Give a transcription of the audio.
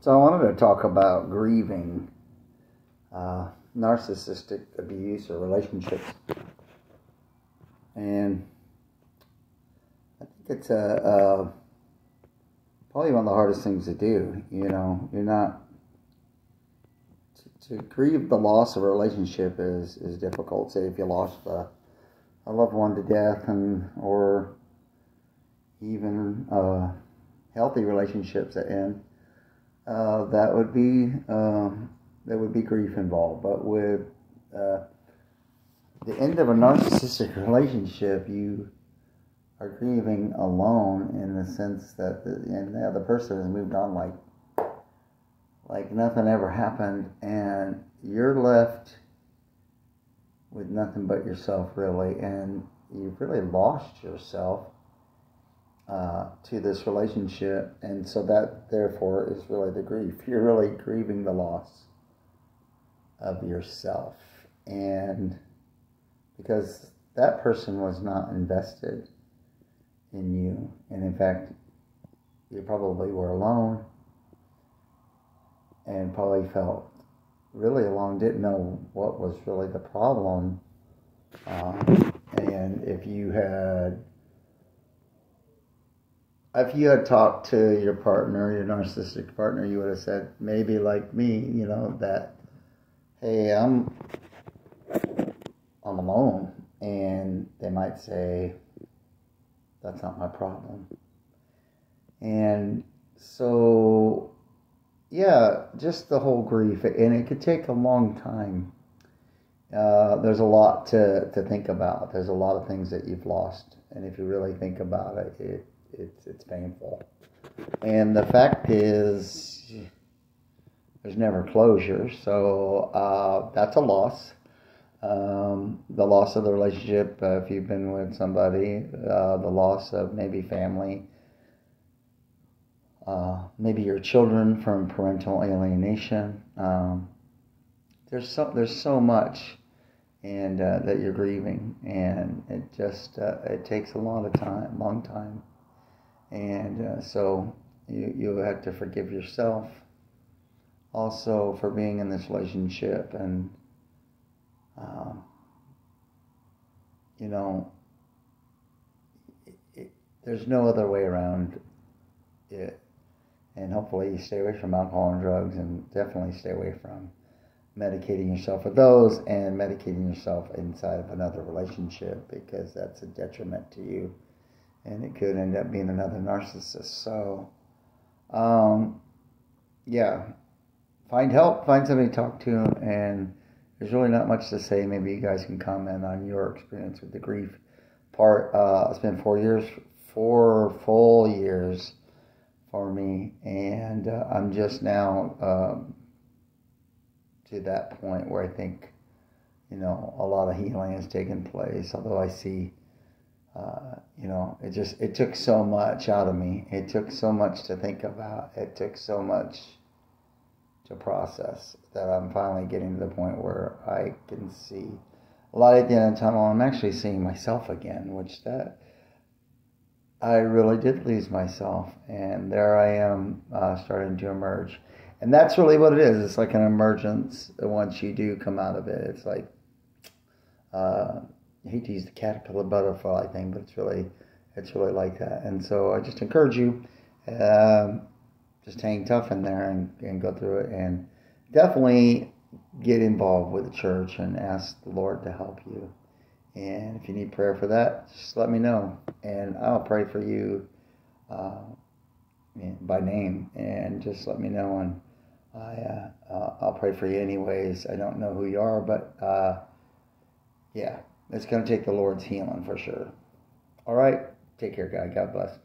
So I wanted to talk about grieving narcissistic abuse or relationships. And I think it's probably one of the hardest things to do. You know, you're not... To grieve the loss of a relationship is difficult. Say if you lost a loved one to death, or even healthy relationships that end. That would be grief involved. But with the end of a narcissistic relationship, you are grieving alone in the sense that the other person has moved on like nothing ever happened, and you're left with nothing but yourself, really, and you've really lost yourself to this relationship, and so that therefore is really the grief. You're really grieving the loss of yourself, and because that person was not invested in you, and in fact you probably were alone and probably felt really alone, didn't know what was really the problem, and if you had talked to your partner, your narcissistic partner, you would have said, maybe like me, you know, that, hey, I'm alone. And they might say, that's not my problem. And so, yeah, just the whole grief. And it could take a long time. There's a lot to think about. There's a lot of things that you've lost. And if you really think about it, it's painful. And the fact is, there's never closure. So that's a loss. The loss of the relationship, if you've been with somebody, the loss of maybe family, maybe your children from parental alienation. There's so much, and that you're grieving, and it just it takes a long time. And so you have to forgive yourself also for being in this relationship. And, you know, there's no other way around it. And hopefully you stay away from alcohol and drugs, and definitely stay away from medicating yourself with those and medicating yourself inside of another relationship, because that's a detriment to you. And it could end up being another narcissist. So, yeah, find help, find somebody to talk to, and there's really not much to say. Maybe you guys can comment on your experience with the grief part. It's been 4 full years for me, and I'm just now to that point where I think, you know, a lot of healing has taken place, although I see you know, it took so much out of me. It took so much to think about. It took so much to process that I'm finally getting to the point where I can see a light at the end of the tunnel. I'm actually seeing myself again, which that I really did lose myself, and there I am starting to emerge. And that's really what it is. It's like an emergence once you do come out of it. It's like I hate to use the caterpillar butterfly thing, but it's really like that. And so I just encourage you, just hang tough in there and go through it, and definitely get involved with the church and ask the Lord to help you. And if you need prayer for that, just let me know, and I'll pray for you by name, and just let me know, and I'll pray for you anyways. I don't know who you are, but yeah. It's going to take the Lord's healing for sure. All right. Take care, guy. God bless.